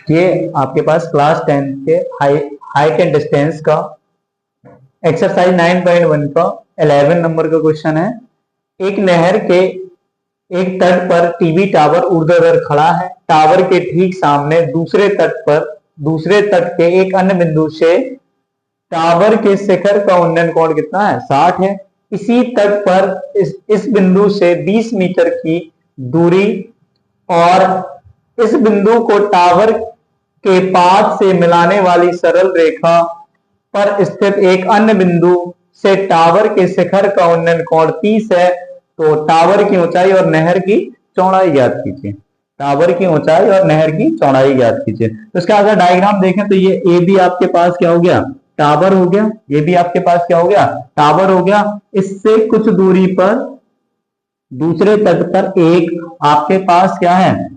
ये आपके पास क्लास 10 के हाइट एंड डिस्टेंस का एक्सरसाइज 9.1 का 11 नंबर का क्वेश्चन है। एक नहर के एक तट पर टीवी टावर ऊर्ध्वाधर खड़ा है। टावर के ठीक सामने दूसरे तट के एक अन्य बिंदु से टावर के शिखर का उन्नयन कोण कितना है? 60 है। इसी तट पर इस बिंदु से 20 मीटर की दूरी और इस बिंदु को टावर के पास से मिलाने वाली सरल रेखा पर स्थित एक अन्य बिंदु से टावर के शिखर का उन्नयन कोण 30 है। तो टावर की ऊंचाई और नहर की चौड़ाई ज्ञात कीजिए। टावर की ऊंचाई और नहर की चौड़ाई ज्ञात कीजिए। तो इसका अगर डायग्राम देखें तो ये ए बी आपके पास क्या हो गया? टावर हो गया। ये भी आपके पास क्या हो गया? टावर हो गया। इससे कुछ दूरी पर दूसरे तट पर एक आपके पास क्या है?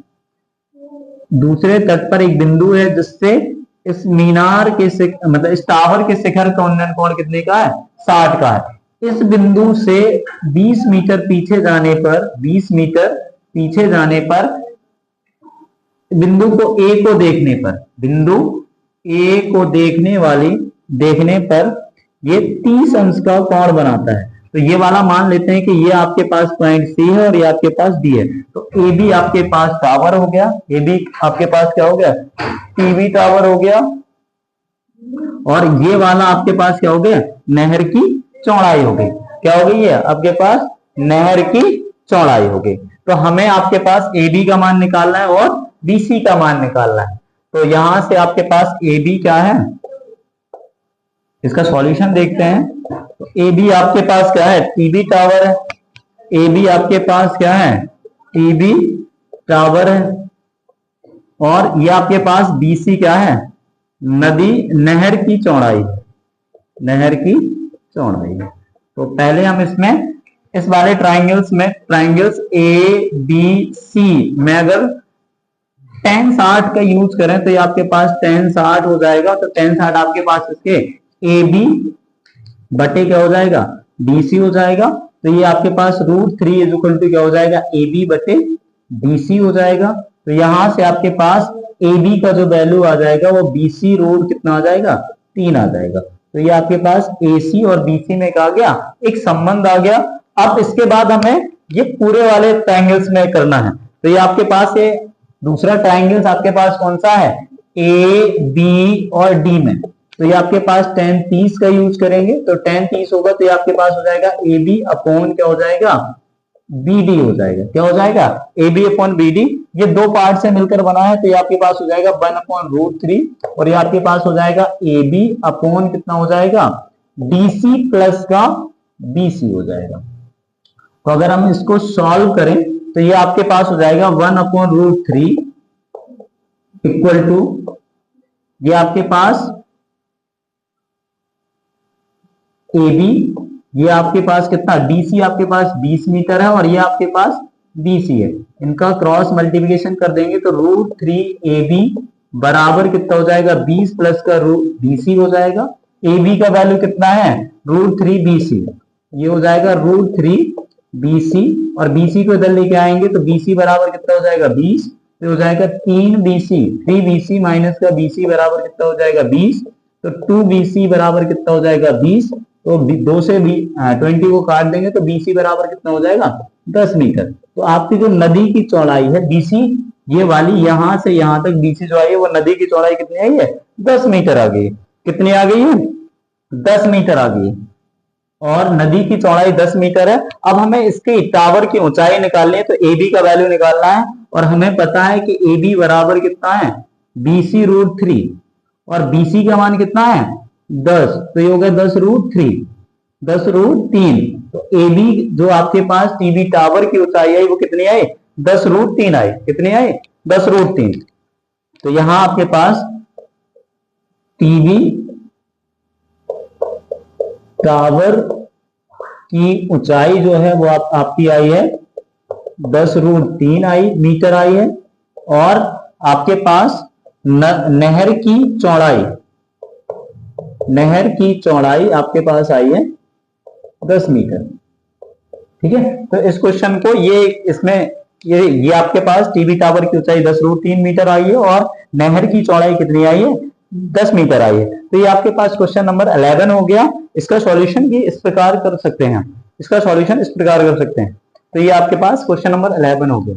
दूसरे तट पर एक बिंदु है जिससे इस मीनार के मतलब इस टावर के शिखर का उन्नयन कोण कितने का है? 60 का है। इस बिंदु से 20 मीटर पीछे जाने पर बिंदु ए को देखने पर ये 30 अंश का कोण बनाता है। तो ये वाला मान लेते हैं कि ये आपके पास पॉइंट सी है और ये आपके पास डी है। तो ए बी आपके पास टावर हो गया। ए बी आपके पास क्या हो गया? टीवी टावर हो गया। और ये वाला आपके पास क्या हो गया? नहर की चौड़ाई हो गई। क्या हो गई है आपके पास? नहर की चौड़ाई हो गई। तो हमें आपके पास ए बी का मान निकालना है और बी सी का मान निकालना है। तो यहां से आपके पास ए बी क्या है? इसका सॉल्यूशन देखते हैं। तो ए बी आपके पास क्या है? टीवी टावर है। ए बी आपके पास क्या है? टीवी टावर है। और ये आपके पास बी सी क्या है? नहर की चौड़ाई है। तो पहले हम इसमें इस वाले ट्राइंगल्स ए बी सी में अगर tan 60 का यूज करें तो ये आपके पास tan 60 हो जाएगा। तो tan 60 आपके पास इसके ए बी बटे क्या हो जाएगा? BC हो जाएगा। तो ये आपके पास √3 इक्वल टू क्या हो जाएगा? AB बटे BC हो जाएगा। तो यहां से आपके पास AB का जो वैल्यू आ जाएगा वो BC रूट कितना आ जाएगा? 3 आ जाएगा। तो ये आपके पास AC और BC में क्या आ गया? एक संबंध आ गया। अब इसके बाद हमें ये पूरे वाले ट्रायंगल्स में करना है। तो ये आपके पास ये दूसरा ट्रायंगल्स आपके पास कौन सा है? A, B और D में। तो ये आपके पास tan 30 का यूज करेंगे। तो tan 30 होगा तो ये आपके पास हो जाएगा AB अपॉन क्या हो जाएगा? BD हो जाएगा। क्या हो जाएगा? AB upon BD। ये दो पार्ट से मिलकर बना है तो ये आपके पास हो जाएगा 1/√3 और ये आपके पास हो जाएगा AB अपॉन कितना हो जाएगा? BC प्लस का BC हो जाएगा। तो अगर हम इसको सॉल्व करें तो ये आपके पास हो जाएगा 1/√3 इक्वल टू ये आपके पास AB, ये आपके पास कितना? DC आपके पास 20 मीटर है और ये आपके पास BC है। इनका क्रॉस मल्टीप्लिकेशन कर देंगे तो √3 AB बराबर कितना हो जाएगा? 20 प्लस का BC हो जाएगा। AB का वैल्यू कितना है? √3 BC। ये हो जाएगा √3 BC और BC को इधर लेके आएंगे तो BC बराबर कितना हो जाएगा? 20। तो हो जाएगा 3BC माइनस का BC बराबर कितना हो जाएगा? 20। तो 2BC बराबर कितना हो जाएगा? 20। तो 2 से 20 को काट देंगे तो BC बराबर कितना हो जाएगा? 10 मीटर। तो आपकी जो नदी की चौड़ाई है BC, ये वाली यहां से यहां तक BC जो आई है वो नदी की चौड़ाई कितनी आई है? 10 मीटर आ गई। कितनी आ गई है? 10 मीटर आ गई। और नदी की चौड़ाई 10 मीटर है। अब हमें इसके टावर की ऊंचाई निकालनी है तो AB का वैल्यू निकालना है और हमें पता है कि AB बराबर कितना है? BC √3 और BC का मान कितना है? 10। तो ये हो गया 10√3 10√3। तो AB जो आपके पास टीवी टावर की ऊंचाई आई वो कितनी आई? 10√3 आई। कितनी आई? 10√3। तो यहां आपके पास टीवी टावर की ऊंचाई जो है वो आपकी आई है 10√3 आई मीटर आई है। और आपके पास नहर की चौड़ाई आपके पास आई है 10 मीटर। ठीक है। तो इस क्वेश्चन को ये इसमें ये आपके पास टीवी टावर की ऊंचाई 10√3 मीटर आई है और नहर की चौड़ाई कितनी आई है, 10 मीटर आई है। तो ये आपके पास क्वेश्चन नंबर 11 हो गया। इसका सॉल्यूशन ये इस प्रकार कर सकते हैं, इसका सॉल्यूशन इस प्रकार कर सकते हैं। तो ये आपके पास क्वेश्चन नंबर 11 हो गया।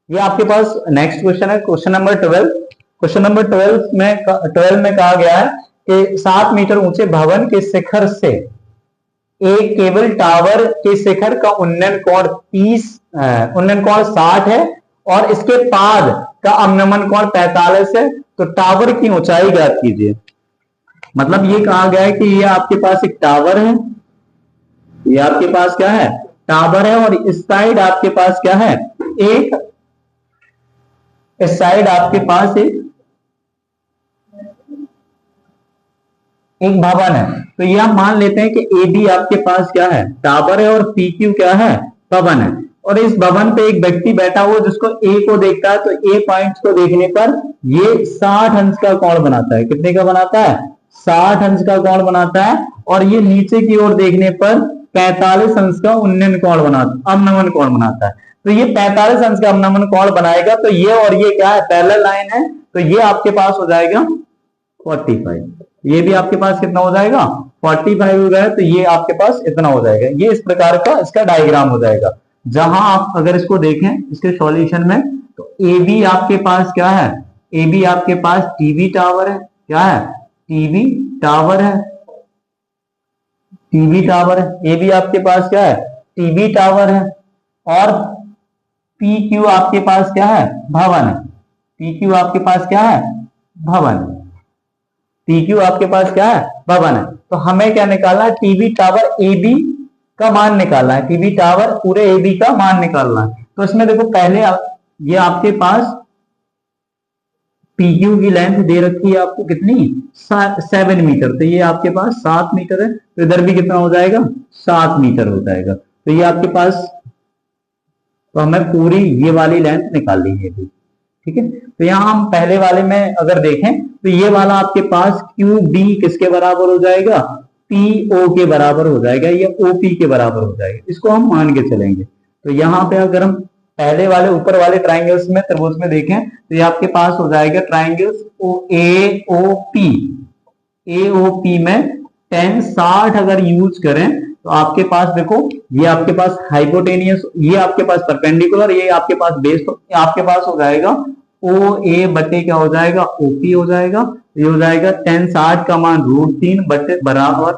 ये आपके पास नेक्स्ट क्वेश्चन है क्वेश्चन नंबर 12। क्वेश्चन नंबर 12 में कहा गया है कि 7 मीटर ऊंचे भवन के शिखर से एक केबल टावर के शिखर का उन्नयन कोण 60 है और इसके पाद का अवनमन कोण 45 है। तो टावर की ऊंचाई ज्ञात कीजिए। मतलब ये कहा गया है कि ये आपके पास एक टावर है, ये आपके पास क्या है, टावर है, और इस साइड आपके पास क्या है, इस साइड आपके पास एक भवन है। तो ये हम मान लेते हैं कि ए बी आपके पास क्या है, टावर है, और पी क्यू क्या है, भवन है। और इस भवन पे एक व्यक्ति बैठा हुआ जिसको ए को देखता है, तो ए पॉइंट को देखने पर ये 60 अंश का कोण बनाता है। कितने का बनाता है, 60 अंश का कोण बनाता है। और ये नीचे की ओर देखने पर 45 अंश का उन्नयन कोण बनाता, अवनमन कोण बनाता है। तो ये 45 अंश का अवनमन कोण बनाएगा। तो ये और ये क्या है, पैरेलल लाइन है। तो ये आपके पास हो जाएगा 45। ये भी आपके पास कितना हो जाएगा, 45 हो गया। तो ये आपके पास इतना हो जाएगा। ये इस प्रकार का इसका डायग्राम हो जाएगा। जहां आप अगर इसको देखें इसके सॉल्यूशन में, तो ए बी आपके पास क्या है, ए बी आपके पास टीवी टावर है। क्या है, टीवी टावर है, टीवी टावर है। ए बी आपके पास क्या है, टीवी टावर है। और पी क्यू आपके पास क्या है, भवन है। पी क्यू आपके पास क्या है, भवन है। पी क्यू आपके पास क्या है, भवन है। तो हमें क्या निकालना है, टीवी टावर ए बी का मान निकालना है, टीवी टावर पूरे ए बी का मान निकालना है। तो इसमें देखो पहले ये आपके पास पी क्यू की लेंथ दे रखी है आपको कितनी, 7 मीटर। तो ये आपके पास 7 मीटर है। तो इधर भी कितना हो जाएगा, 7 मीटर हो जाएगा। तो ये आपके पास, तो हमें पूरी ये वाली लेंथ निकालनी है, ठीक है। तो यहां हम पहले वाले में अगर देखें तो ये वाला आपके पास क्यू बी किसके बराबर हो जाएगा, पी ओ के बराबर हो जाएगा, या ओ पी के बराबर हो जाएगा। इसको हम मान के चलेंगे। तो यहाँ पे अगर हम पहले वाले ऊपर वाले ट्राइंगल्स में, त्रिभुज में देखें, तो ये आपके पास हो जाएगा ट्राइंगल्स ए ओ पी में 10 60 अगर यूज करें तो आपके पास देखो ये आपके पास हाइपोटेनियस, ये आपके पास परपेंडिकुलर, ये आपके पास बेस, तो आपके पास हो जाएगा ओ ए बटे क्या हो जाएगा, ओ पी हो जाएगा। ये हो जाएगा 10 60 का मान √3 बटे बराबर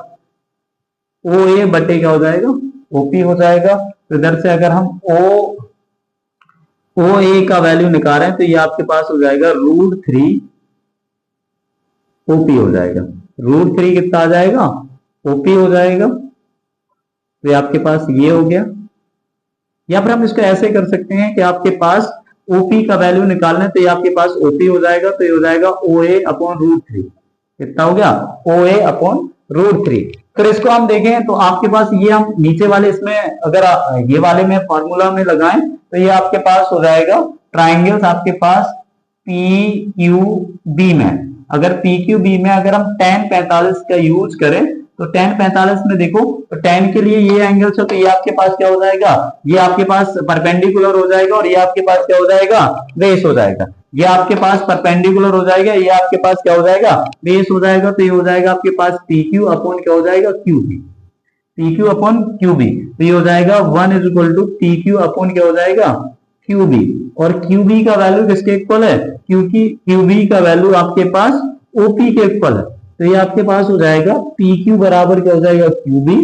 ओ ए बटे क्या हो जाएगा, ओ पी हो जाएगा। तो इधर से अगर हम ओ ए का वैल्यू निकाल रहे हैं तो ये आपके पास हो जाएगा √3 ओ पी हो जाएगा। √3 कितना आ जाएगा, ओ पी हो जाएगा। तो आपके पास ये हो गया। या फिर हम इसको ऐसे कर सकते हैं कि आपके पास ओपी का वैल्यू निकालना है, तो ये आपके पास ओपी हो जाएगा। तो ये हो जाएगा ओ ए अपॉन √3। कितना हो गया, ओ ए अपॉन √3। फिर इसको हम देखें तो आपके पास ये हम नीचे वाले इसमें अगर ये वाले में फॉर्मूला में लगाएं तो ये आपके पास हो जाएगा ट्राइंगल्स आपके पास पी क्यू बी में। अगर पी क्यू बी में अगर हम tan 45 का यूज करें तो tan 45 में देखो तो tan के लिए ये एंगल है, तो ये आपके पास क्या हो जाएगा, ये आपके पास परपेंडिकुलर हो जाएगा, और ये आपके पास क्या हो जाएगा, बेस हो जाएगा। ये आपके पास परपेंडिकुलर हो जाएगा, ये आपके पास क्या हो जाएगा, बेस हो जाएगा। तो ये हो जाएगा आपके पास पी क्यू अपॉन क्या हो जाएगा, Q B, P Q upon Q B. तो ये हो जाएगा 1 = पी क्यू अपॉन क्या हो जाएगा, क्यू बी। और क्यू बी का वैल्यू किसके इक्वल है, क्योंकि क्यू बी का वैल्यू आपके पास ओपी के इक्वल है। तो ये आपके पास हो जाएगा पी क्यू बराबर क्या हो जाएगा, क्यू बी।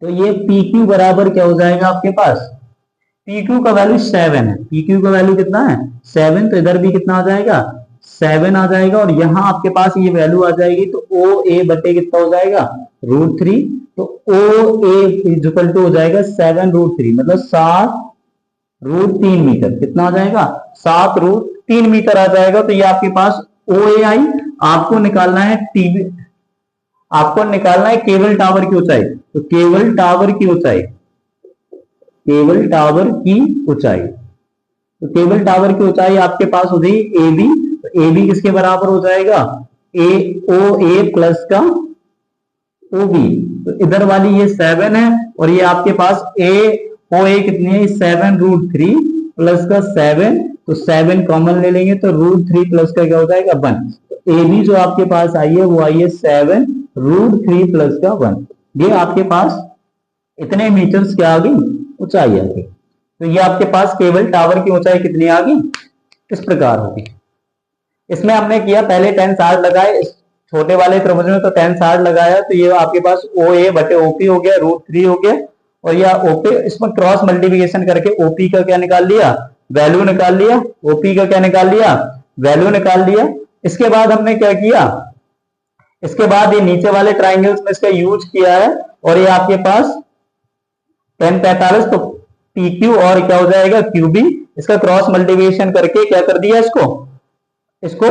तो ये पी क्यू बराबर क्या हो जाएगा आपके पास, पी क्यू का वैल्यू 7 है। पी क्यू का वैल्यू कितना है, 7। तो इधर भी कितना आ जाएगा, 7 आ जाएगा। और यहाँ आपके पास ये वैल्यू आ जाएगी तो ओ ए बटे कितना हो जाएगा, √3। तो ओ ए = हो जाएगा 7√3, मतलब 7√3 मीटर। कितना आ जाएगा, 7√3 मीटर आ जाएगा। तो ये आपके पास ओ ए आई। आपको निकालना है टीवी, आपको निकालना है केबल टावर की ऊंचाई। तो केबल टावर की ऊंचाई, केबल टावर की ऊंचाई, तो केबल टावर की ऊंचाई आपके पास हो गई ए बी। तो ए बी किसके बराबर हो जाएगा, ए ओ ए प्लस का ओ बी। तो इधर वाली ये 7 है, और ये आपके पास ए ओ ए कितनी है, 7√3 प्लस का 7, तो 7 कॉमन ले लेंगे तो √3 प्लस का क्या हो जाएगा 1। तो ए बी जो आपके पास आई है वो आई है 7 √3 प्लस का 1। ये आपके पास इतने मीटर्स क्या आ गई, ऊंचाई आ गई। तो ये आपके पास केबल टावर की ऊंचाई कितनी आ गई, इस प्रकार होगी। इसमें हमने किया पहले 10 60 लगाए, इस छोटे वाले त्रिभुज में तो 10 60 लगाया, तो ये आपके पास ओ ए बटे ओपी हो गया, √3 हो गया। और यह ओपी इसमें क्रॉस मल्टीप्लिकेशन करके ओपी का क्या निकाल लिया, वैल्यू निकाल लिया, ओपी का क्या निकाल लिया, वैल्यू निकाल लिया। इसके बाद हमने क्या किया, इसके बाद ये नीचे वाले ट्राइंगल्स में इसका यूज किया है, और ये आपके पास 10 45, तो पी क्यू और क्या हो जाएगा क्यू बी, इसका क्रॉस मल्टीप्लिकेशन करके क्या कर दिया, इसको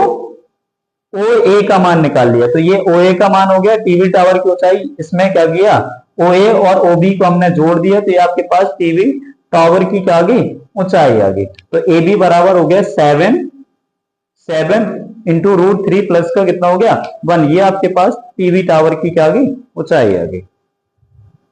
ओ ए का मान निकाल लिया। तो ये ओ ए का मान हो गया टीवी टावर की ऊंचाई। इसमें क्या किया, ओ ए और ओ बी को हमने जोड़ दिया, तो ये आपके पास टीवी टावर की क्या आ गई, ऊंचाई आ गई। तो ए बी बराबर हो गया 7 इंटू √3 प्लस का कितना हो गया 1। ये आपके पास टीवी टावर की क्या आ गई, ऊंचाई आ गई।